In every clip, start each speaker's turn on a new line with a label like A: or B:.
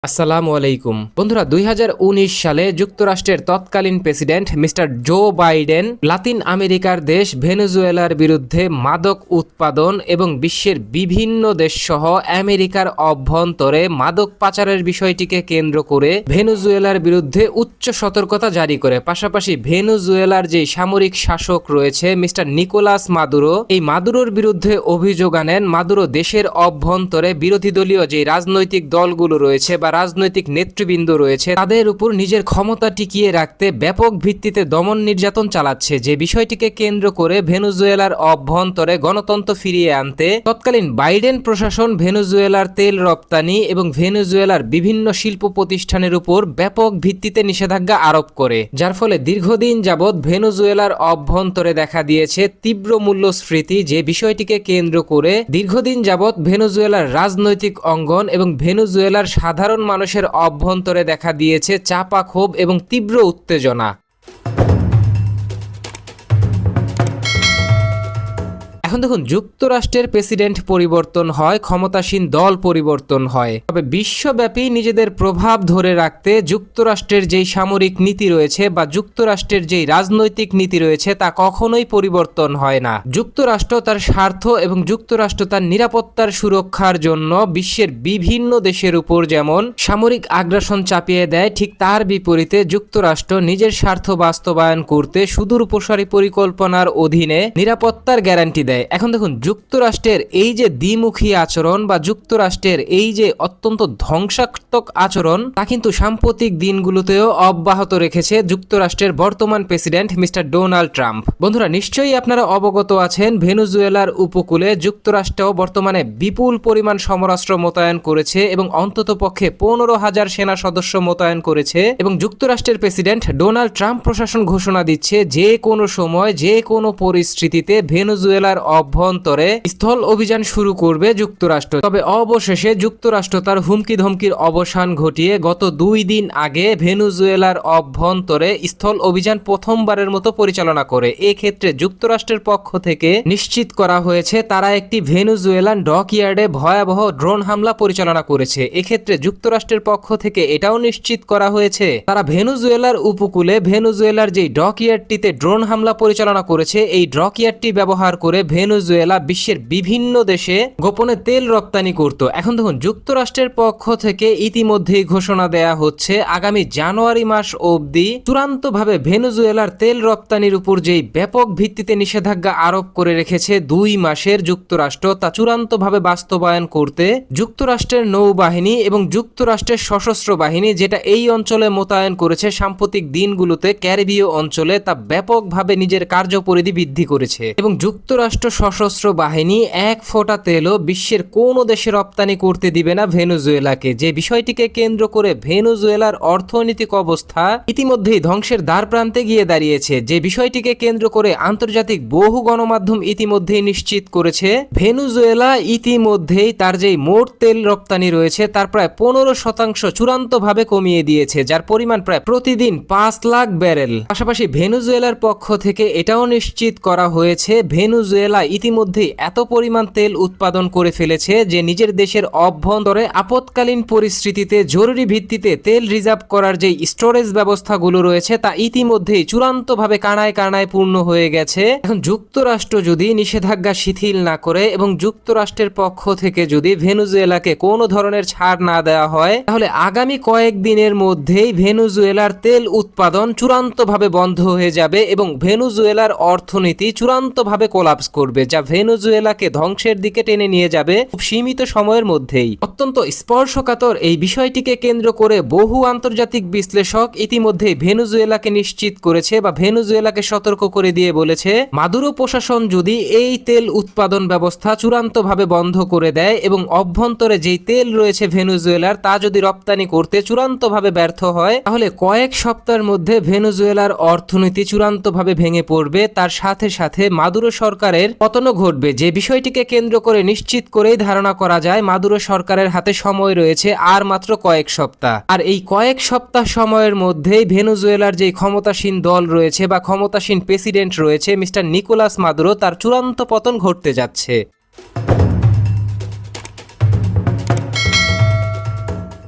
A: আসসালামু আলাইকুম বন্ধুরা, 2019 সালে যুক্তরাষ্ট্রের তৎকালীন president mister Joe Biden Latin আমেরিকার দেশ ভেনেজুয়েলার বিরুদ্ধে মাদক উৎপাদন এবং বিশ্বের বিভিন্ন দেশসহ আমেরিকার অভ্যন্তরে মাদক পাচারের বিষয়টিকে কেন্দ্র করে ভেনেজুয়েলার বিরুদ্ধে উচ্চ সতর্কতা জারি করে। পাশাপাশি ভেনেজুয়েলার যে সামরিক শাসক রয়েছে মিস্টার নিকোলাস মাদুরো, এই মাদুরোর বিরুদ্ধে অভিযোগ আনেন মাদুরো দেশের অভ্যন্তরে বিরোধী দলীয় যে রাজনৈতিক দলগুলো রয়েছে বা রাজনৈতিক নেতৃবৃন্দ রয়েছে তাদের উপর নিজের ক্ষমতা টিকিয়ে রাখতে ব্যাপক ভিত্তিতে দমন নির্যাতন চালাচ্ছে, যে বিষয়টিকে কেন্দ্র করে ভেনেজুয়েলার অভ্যন্তরে গণতন্ত্র ফিরিয়ে আনতে তৎকালীন বাইডেন প্রশাসন ভেনেজুয়েলার তেল রপ্তানি এবং ভেনেজুয়েলার বিভিন্ন শিল্প প্রতিষ্ঠানের উপর ব্যাপক ভিত্তিতে নিষেধাজ্ঞা আরোপ করে, যার ফলে দীর্ঘদিন যাবৎ ভেনেজুয়েলার অভ্যন্তরে দেখা দিয়েছে তীব্র মূল্যস্ফীতি, যে বিষয়টিকে কেন্দ্র করে দীর্ঘদিন যাবৎ ভেনেজুয়েলার রাজনৈতিক অঙ্গন এবং ভেনেজুয়েলার সাধারণ মানুষের অভ্যন্তরে দেখা দিয়েছে চাপা ক্ষোভ এবং তীব্র উত্তেজনা। এখন দেখুন, যুক্তরাষ্ট্রের প্রেসিডেন্ট পরিবর্তন হয়, ক্ষমতাসীন দল পরিবর্তন হয়, তবে বিশ্বব্যাপী নিজেদের প্রভাব ধরে রাখতে যুক্তরাষ্ট্রের যেই সামরিক নীতি রয়েছে বা যুক্তরাষ্ট্রের যেই রাজনৈতিক নীতি রয়েছে তা কখনোই পরিবর্তন হয় না। যুক্তরাষ্ট্র তার স্বার্থ এবং যুক্তরাষ্ট্র তার নিরাপত্তার সুরক্ষার জন্য বিশ্বের বিভিন্ন দেশের উপর যেমন সামরিক আগ্রাসন চাপিয়ে দেয়, ঠিক তার বিপরীতে যুক্তরাষ্ট্র নিজের স্বার্থ বাস্তবায়ন করতে সুদূর প্রসারী পরিকল্পনার অধীনে নিরাপত্তার গ্যারান্টি দেয়। এখন দেখুন, যুক্তরাষ্ট্রের এই যে দ্বিমুখী আচরণ বা যুক্তরাষ্ট্রের এই যে অত্যন্ত ধ্বংসাত্মক আচরণ তা কিন্তু সাম্প্রতিক দিনগুলোতেও অব্যাহত রেখেছে যুক্তরাষ্ট্রের বর্তমান প্রেসিডেন্ট মিস্টার ডোনাল্ড ট্রাম্প। বন্ধুরা, নিশ্চয়ই আপনারা অবগত আছেন ভেনেজুয়েলার উপকূলে যুক্তরাষ্ট্র বর্তমানে বিপুল পরিমাণ সমরাস্ত্র মোতায়েন করেছে এবং অন্ততপক্ষে 15,000 সেনা সদস্য মোতায়েন করেছে, এবং যুক্তরাষ্ট্রের প্রেসিডেন্ট ডোনাল্ড ট্রাম্প প্রশাসন ঘোষণা দিচ্ছে যে কোনো সময় যে কোনো পরিস্থিতিতে ভেনেজুয়েলার অভ্যন্তরে স্থল অভিযান শুরু করবে যুক্তরাষ্ট্র। তবে অবশেষে যুক্তরাষ্ট্র তার হুমকি ধমকির অবসান ঘটিয়ে গত 2 দিন আগে ভেনেজুয়েলার অভ্যন্তরে স্থল অভিযান প্রথমবারের মতো পরিচালনা করে। এক্ষেত্রে যুক্তরাষ্ট্রের পক্ষ থেকে নিশ্চিত করা হয়েছে তারা একটি ভেনেজুয়েলান ডকইয়ার্ডে ভয়াবহ ড্রোন হামলা পরিচালনা করেছে। এক্ষেত্রে যুক্তরাষ্ট্রের পক্ষ থেকে এটাও নিশ্চিত করা হয়েছে তারা ভেনেজুয়েলার উপকূলে ভেনেজুয়েলার যে ডকইয়ার্ডটিতে ড্রোন হামলা পরিচালনা করেছে এই ডকইয়ার্ডটি ব্যবহার করে ভেনেজুয়েলা বিশ্বের বিভিন্ন দেশে গোপনে তেল রপ্তানি করত। এখন দেখুন, যুক্তরাষ্ট্রের পক্ষ থেকে ইতিমধ্যেই ঘোষণা দেয়া হচ্ছে আগামী জানুয়ারি মাস অবধি চূড়ান্তভাবে ভেনেজুয়েলার তেল রপ্তানির উপর যেই ব্যাপক ভিত্তিতে নিষেধাজ্ঞা আরোপ করে রেখেছে 2 মাসের যুক্তরাষ্ট্র, তা চূড়ান্তভাবে বাস্তবায়ন করতে যুক্তরাষ্ট্রের নৌবাহিনী এবং যুক্তরাষ্ট্রের সশস্ত্র বাহিনী যেটা এই অঞ্চলে মোতায়েন করেছে সাম্প্রতিক দিনগুলোতে ক্যারিবীয় অঞ্চলে, তা ব্যাপকভাবে নিজের কার্যপরিধি বৃদ্ধি করেছে এবং যুক্তরাষ্ট্র সশস্ত্র বাহিনী এক ফোঁটা তেলও বিশ্বের কোনো দেশে রপ্তানি করতে দিবে না ভেনেজুয়েলাকে, যে বিষয়টিকে কেন্দ্র করে ভেনেজুয়েলার অর্থনৈতিক অবস্থা ইতিমধ্যেই ধ্বংসের দ্বার প্রান্তে গিয়ে দাঁড়িয়েছে, যে বিষয়টিকে কেন্দ্র করে আন্তর্জাতিক বহু গণমাধ্যম ইতিমধ্যেই নিশ্চিত করেছে ভেনেজুয়েলা ইতিমধ্যেই তার যেই মোট তেল রপ্তানি রয়েছে তার প্রায় 15% চূড়ান্তভাবে কমিয়ে দিয়েছে, যার পরিমাণ প্রায় প্রতিদিন 5 লাখ ব্যারেল। পাশাপাশি ভেনেজুয়েলার পক্ষ থেকে এটাও নিশ্চিত করা হয়েছে ভেনেজুয়েলা ইতিমধ্যেই এত পরিমাণ তেল উৎপাদন করে ফেলেছে যে নিজের দেশের অভ্যন্তরে আপৎকালীন পরিস্থিতিতে জরুরি ভিত্তিতে তেল রিজার্ভ করার যে স্টোরেজ ব্যবস্থাগুলো রয়েছে তা ইতিমধ্যেই চূড়ান্তভাবে কানায় কানায় পূর্ণ হয়ে গেছে। এখন যুক্তরাষ্ট্র যদি নিষেধাজ্ঞা শিথিল না করে এবং যুক্তরাষ্ট্রের পক্ষ থেকে যদি ভেনেজুয়েলাকে কোনো ধরনের ছাড় না দেওয়া হয় তাহলে আগামী কয়েকদিনের মধ্যেই ভেনেজুয়েলার তেল উৎপাদন চূড়ান্তভাবে বন্ধ হয়ে যাবে এবং ভেনেজুয়েলার অর্থনীতি চূড়ান্তভাবে কোলাপস করবে, যা ভেনেজুয়েলাকে ধ্বংসের দিকে টেনে নিয়ে যাবে খুব সীমিত সময়ের মধ্যেই। অত্যন্ত স্পর্শকাতর এই বিষয়টিকে কেন্দ্র করে বহু আন্তর্জাতিক বিশ্লেষক ইতিমধ্যেই ভেনেজুয়েলাকে নিশ্চিত করেছে বা ভেনেজুয়েলাকে সতর্ক করে দিয়ে বলেছে মাদুরো প্রশাসন যদি এই তেল উৎপাদন ব্যবস্থা চূড়ান্তভাবে বন্ধ করে দেয় এবং অভ্যন্তরে যেই তেল রয়েছে ভেনেজুয়েলার তা যদি রপ্তানি করতে চূড়ান্তভাবে ব্যর্থ হয় তাহলে কয়েক সপ্তাহের মধ্যে ভেনেজুয়েলার অর্থনীতি চূড়ান্তভাবে ভেঙে পড়বে, তার সাথে সাথে মাদুরো সরকারের পতনও ঘটবে, যে বিষয়টিকে কেন্দ্র করে নিশ্চিত করেই ধারণা করা যায় মাদুরো সরকারের হাতে সময় রয়েছে আর মাত্র কয়েক সপ্তাহ। আর এই কয়েক সপ্তাহ সময়ের মধ্যেই ভেনেজুয়েলার যে ক্ষমতাসীন দল রয়েছে বা ক্ষমতাসীন প্রেসিডেন্ট রয়েছে মিস্টার নিকোলাস মাদুরো তার চূড়ান্ত পতন ঘটতে যাচ্ছে।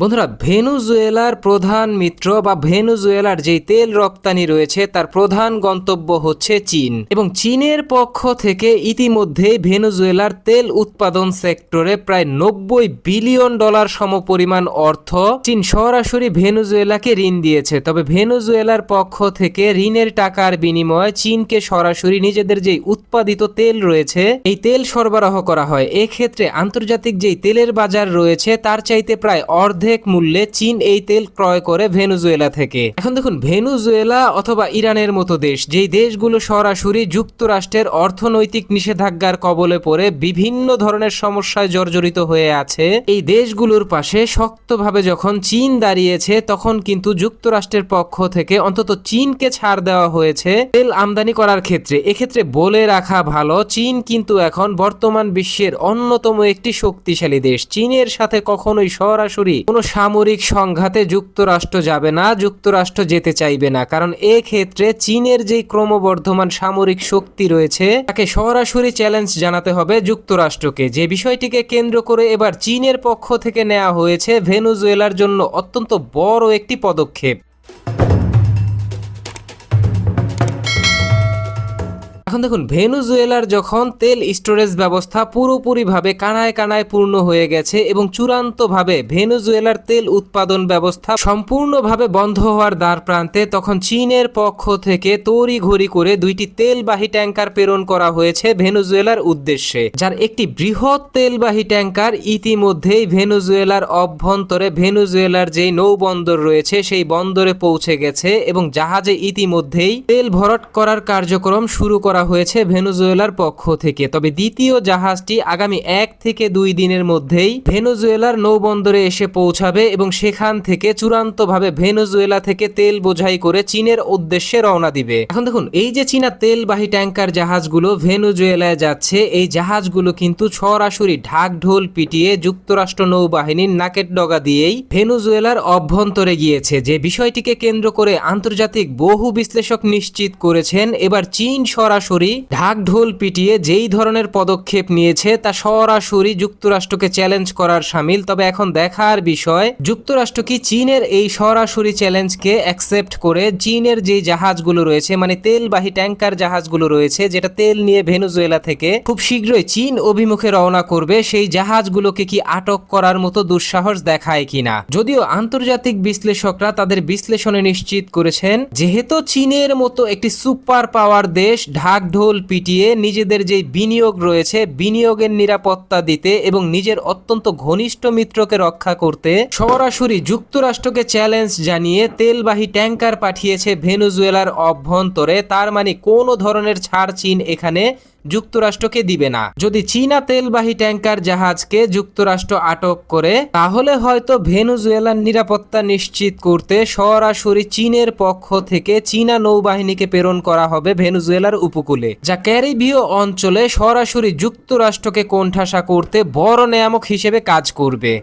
A: বন্ধুরা, ভেনেজুয়েলার প্রধান মিত্র বা ভেনেজুয়েলার যেই তেল রপ্তানি রয়েছে তার প্রধান গন্তব্য হচ্ছে চীন, এবং চীনের পক্ষ থেকে ইতিমধ্যেই ভেনেজুয়েলার তেল উৎপাদন সেক্টরে প্রায় $90 বিলিয়ন সমপরিমাণ অর্থ চীন সরাসরি ভেনেজুয়েলাকে ঋণ দিয়েছে। তবে ভেনেজুয়েলার পক্ষ থেকে ঋণের টাকার বিনিময়ে চীনকে সরাসরি নিজেদের যেই উৎপাদিত তেল রয়েছে এই তেল সরবরাহ করা হয়। এক্ষেত্রে আন্তর্জাতিক যেই তেলের বাজার রয়েছে তার চাইতে প্রায় অর্ধেক মূল্যে চীন এই তেল ক্রয় করে ভেনেজুয়েলা থেকে। এখন দেখুন, ভেনেজুয়েলা অথবা ইরানের মতো দেশ, যেই দেশগুলো সরাসরি যুক্তরাষ্ট্রের অর্থনৈতিক নিষেধাজ্ঞার কবলে পড়ে বিভিন্ন ধরনের সমস্যায় জর্জরিত হয়ে আছে, এই দেশগুলোর পাশে শক্তভাবে যখন চীন দাঁড়িয়েছে তখন কিন্তু যুক্তরাষ্ট্রের পক্ষ থেকে অন্তত চীনকে ছাড় দেওয়া হয়েছে তেল আমদানি করার ক্ষেত্রে। এক্ষেত্রে বলে রাখা ভালো, চীন কিন্তু এখন বর্তমান বিশ্বের অন্যতম একটি শক্তিশালী দেশ। চীনের সাথে কখনোই সরাসরি কোনো সামরিক সংঘাতে যুক্তরাষ্ট্র যাবে না, যুক্তরাষ্ট্র যেতে চাইবে না, কারণ এক্ষেত্রে চীনের যে ক্রমবর্ধমান সামরিক শক্তি রয়েছে তাকে সরাসরি চ্যালেঞ্জ জানাতে হবে যুক্তরাষ্ট্রকে। যে বিষয়টিকে কেন্দ্র করে এবার চীনের পক্ষ থেকে নেওয়া হয়েছে ভেনেজুয়েলার জন্য অত্যন্ত বড় একটি পদক্ষেপ। এখন দেখুন, ভেনেজুয়েলার যখন তেল স্টোরেজ ব্যবস্থা পুরোপুরিভাবে কানায় কানায় পূর্ণ হয়ে গেছে এবং চূড়ান্তভাবে ভেনেজুয়েলার তেল উৎপাদন ব্যবস্থা সম্পূর্ণভাবে বন্ধ হওয়ার দ্বার প্রান্তে, তখন চীনের পক্ষ থেকে তড়িঘড়ি করে 2টি তেলবাহী ট্যাঙ্কার প্রেরণ করা হয়েছে ভেনেজুয়েলার উদ্দেশ্যে, যার একটি বৃহৎ তেলবাহী ট্যাঙ্কার ইতিমধ্যেই ভেনেজুয়েলার অভ্যন্তরে ভেনেজুয়েলার যেই নৌবন্দর রয়েছে সেই বন্দরে পৌঁছে গেছে এবং জাহাজে ইতিমধ্যেই তেল ভরাট করার কার্যক্রম শুরু করা হয়েছে ভেনেজুয়েলার পক্ষ থেকে। তবে দ্বিতীয় জাহাজটি আগামী 1 থেকে 2 দিনের মধ্যেই ভেনেজুয়েলার নৌবন্দরে এসে পৌঁছাবে এবং সেখান থেকে চূড়ান্তভাবে ভেনেজুয়েলা থেকে তেল বোঝাই করে চীনের উদ্দেশ্যে রওনা দিবে। এখন দেখুন, এই যে চীনা তেলবাহী ট্যাঙ্কার জাহাজগুলো ভেনেজুয়েলায় যাচ্ছে, এই জাহাজগুলো কিন্তু সরাসরি ঢাকঢোল পিটিয়ে যুক্তরাষ্ট্র নৌবাহিনীর নাকের ডগা দিয়েই ভেনেজুয়েলার অভ্যন্তরে গিয়েছে। যে বিষয়টিকে কেন্দ্র করে আন্তর্জাতিক বহু বিশ্লেষক নিশ্চিত করেছেন এবার চীন সরাসরি ঢাকঢোল পিটিয়ে যেই ধরনের পদক্ষেপ নিয়েছে তা সরাসরি যুক্তরাষ্ট্রকে চ্যালেঞ্জ করার শামিল। তবে এখন দেখার বিষয়, যুক্তরাষ্ট্র কি চীনের এই সরাসরি চ্যালেঞ্জকে অ্যাকসেপ্ট করে চীনের যে জাহাজগুলো রয়েছে, মানে তেলবাহী ট্যাঙ্কার জাহাজগুলো রয়েছে যেটা তেল নিয়ে ভেনেজুয়েলা থেকে খুব শীঘ্রই চীন অভিমুখে রওনা করবে, সেই জাহাজগুলোকে কি আটক করার মতো দুঃসাহস দেখায় কিনা। যদিও আন্তর্জাতিক বিশ্লেষকরা তাদের বিশ্লেষণে নিশ্চিত করেছেন, যেহেতু চীনের মতো একটি সুপার পাওয়ার দেশ ঢাকঢোল পিটিয়ে নিজেদের যে বিনিয়োগ রয়েছে বিনিয়োগের নিরাপত্তা দিতে এবং নিজের অত্যন্ত ঘনিষ্ঠ মিত্রকে রক্ষা করতে সরাসরি যুক্তরাষ্ট্রকে চ্যালেঞ্জ জানিয়ে তেলবাহী ট্যাঙ্কার পাঠিয়েছে ভেনেজুয়েলার অভ্যন্তরে, তার মানে কোনো ধরনের ছাড় চীন এখানে যুক্তরাষ্ট্রকে দিবে না। যদি চীনা তেলবাহী ট্যাঙ্কার জাহাজকে যুক্তরাষ্ট্র আটক করে তাহলে হয়তো ভেনেজুয়েলার নিরাপত্তা নিশ্চিত করতে সরাসরি চীনের পক্ষ থেকে চীনা নৌবাহিনীকে প্রেরণ করা হবে ভেনেজুয়েলার উপকূলে, যা ক্যারিবীয় অঞ্চলে সরাসরি যুক্তরাষ্ট্রকে কোণঠাসা করতে বড় নেয়ামক হিসেবে কাজ করবে।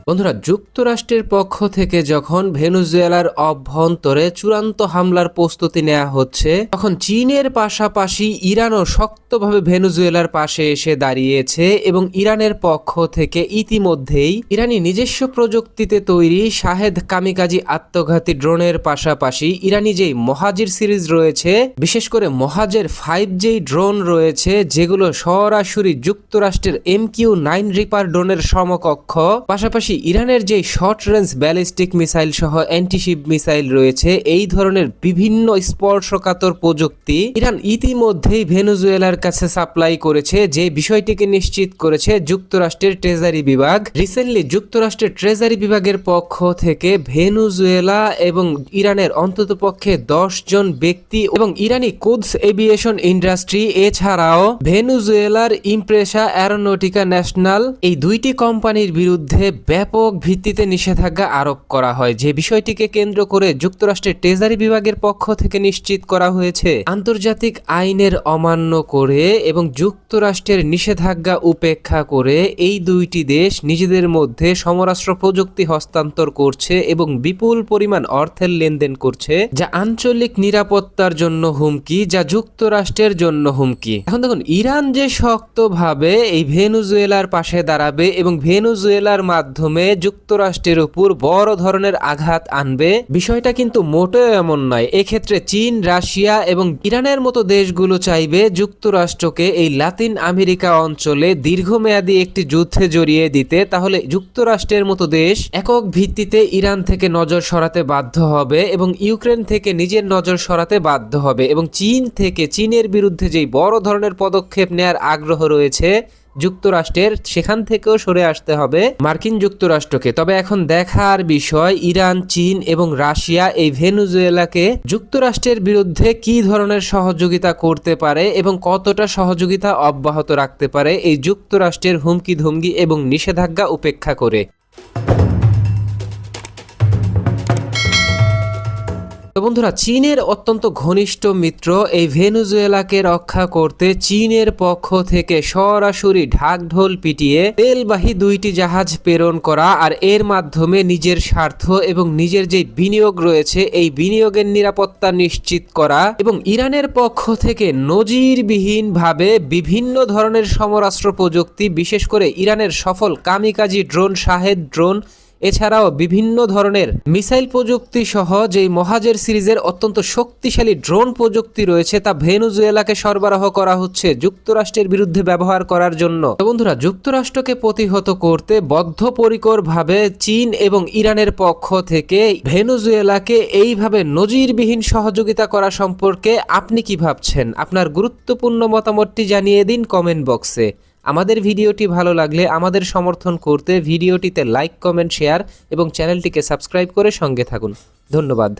A: বন্ধুরা, যুক্তরাষ্ট্রের পক্ষ থেকে যখন ভেনেজুয়েলার অভ্যন্তরে চূড়ান্ত হামলার প্রস্তুতি নেওয়া হচ্ছে, তখন চীনের পাশাপাশি ইরানও শক্তভাবে ভেনেজুয়েলার পাশে এসে দাঁড়িয়েছে এবং ইরানের পক্ষ থেকে ইতিমধ্যেই ইরানি নিজস্ব প্রযুক্তিতে তৈরি শাহেদ কামিকাজি আত্মঘাতী ড্রোনের পাশাপাশি ইরানি যেই মহাজির সিরিজ রয়েছে, বিশেষ করে মহাজের 5 যেই ড্রোন রয়েছে যেগুলো সরাসরি যুক্তরাষ্ট্রের MQ-9 রিপার ড্রোনের সমকক্ষ, পাশাপাশি ইরানের যে শর্ট রেঞ্জ ব্যালিস্টিক মিসাইল সহ অ্যান্টিশিপ মিসাইল রয়েছে, এই ধরনের বিভিন্ন স্পর্শকাতর প্রযুক্তি ইরান ইতিমধ্যেই ভেনেজুয়েলার কাছে সাপ্লাই করেছে, যে বিষয়টিকে নিশ্চিত করেছে যুক্তরাষ্ট্রের ট্রেজারি বিভাগ। রিসেন্টলি যুক্তরাষ্ট্রের ট্রেজারি বিভাগের পক্ষ থেকে ভেনেজুয়েলা এবং ইরানের অন্ততপক্ষে 10 জন ব্যক্তি এবং ইরানি কুদস এভিয়েশন ইন্ডাস্ট্রি এছাড়াও ভেনেজুয়েলার ইমপ্রেসা অ্যারোনটিকা ন্যাশনাল, এই 2টি কোম্পানির বিরুদ্ধে ব্যাপক ভিত্তিতে নিষেধাজ্ঞা আরোপ করা হয়, যে বিষয়টিকে কেন্দ্র করে যুক্তরাষ্ট্রের ট্রেজারি বিভাগের পক্ষ থেকে নিশ্চিত করা হয়েছে আন্তর্জাতিক আইনের অমান্য করে এবং যুক্তরাষ্ট্রের নিষেধাজ্ঞা উপেক্ষা করে এই দুইটি দেশ নিজেদের মধ্যে সমরাস্ত্র প্রযুক্তি হস্তান্তর করছে এবং বিপুল পরিমাণ অর্থের লেনদেন করছে, যা আঞ্চলিক নিরাপত্তার জন্য হুমকি, যা যুক্তরাষ্ট্রের জন্য হুমকি। এখন দেখুন, ইরান যে শক্তভাবে এই ভেনেজুয়েলার পাশে দাঁড়াবে এবং ভেনেজুয়েলার মাধ্যমে যুক্তরাষ্ট্রের উপর বড় ধরনের আঘাত আনবে, বিষয়টা কিন্তু মোটেও এমন নয়। এক্ষেত্রে চীন, রাশিয়া এবং ইরানের মতো দেশগুলো চাইবে যুক্তরাষ্ট্রকে এই লাতিন আমেরিকা অঞ্চলে দীর্ঘমেয়াদী একটি যুদ্ধে জড়িয়ে দিতে। তাহলে যুক্তরাষ্ট্রের মতো দেশ একক ভিত্তিতে ইরান থেকে নজর সরাতে বাধ্য হবে এবং ইউক্রেন থেকে নিজের নজর সরাতে বাধ্য হবে এবং চীনের বিরুদ্ধে যেই বড় ধরনের পদক্ষেপ নেয়ার আগ্রহ রয়েছে যুক্তরাষ্ট্রের, সেখান থেকেও সরে আসতে হবে মার্কিন যুক্তরাষ্ট্রকে। তবে এখন দেখার বিষয় ইরান, চীন এবং রাশিয়া এই ভেনেজুয়েলাকে যুক্তরাষ্ট্রের বিরুদ্ধে কি ধরনের সহযোগিতা করতে পারে এবং কতটা সহযোগিতা অব্যাহত রাখতে পারে এই যুক্তরাষ্ট্রের হুমকি ধমকি এবং নিষেধাজ্ঞা উপেক্ষা করে। তো বন্ধুরা, চীনের অত্যন্ত ঘনিষ্ঠ মিত্র এই ভেনেজুয়েলাকে রক্ষা করতে চীনের পক্ষ থেকে সরাসরি ঢাকঢোল পিটিয়ে তেলবাহী দুইটি জাহাজ প্রেরণ করা, আর এর মাধ্যমে নিজের স্বার্থ এবং নিজের যে বিনিয়োগ রয়েছে এই বিনিয়োগের নিরাপত্তা নিশ্চিত করা এবং ইরানের পক্ষ থেকে নজিরবিহীনভাবে বিভিন্ন ধরনের সমরাস্ত্র প্রযুক্তি, বিশেষ করে ইরানের সফল কামিকাজি ড্রোন, শাহেদ ড্রোন, এছাড়াও বিভিন্ন ধরনের মিসাইল প্রযুক্তি সহ যেই মহাজের সিরিজের অত্যন্ত শক্তিশালী ড্রোন প্রযুক্তি রয়েছে তা ভেনেজুয়েলাকে সরবরাহ করা হচ্ছে যুক্তরাষ্ট্রের বিরুদ্ধে ব্যবহার করার জন্য। বন্ধুরা, যুক্তরাষ্ট্রকে প্রতিহত করতে বদ্ধপরিকরভাবে চীন এবং ইরানের পক্ষ থেকে ভেনেজুয়েলাকে এইভাবে নজিরবিহীন সহযোগিতা করা সম্পর্কে আপনি কি ভাবছেন? আপনার গুরুত্বপূর্ণ মতামতটি জানিয়ে দিন কমেন্ট বক্সে। আমাদের ভিডিওটি ভালো লাগলে আমাদের সমর্থন করতে ভিডিওটিতে লাইক, কমেন্ট, শেয়ার এবং চ্যানেলটিকে সাবস্ক্রাইব করে সঙ্গে থাকুন। ধন্যবাদ।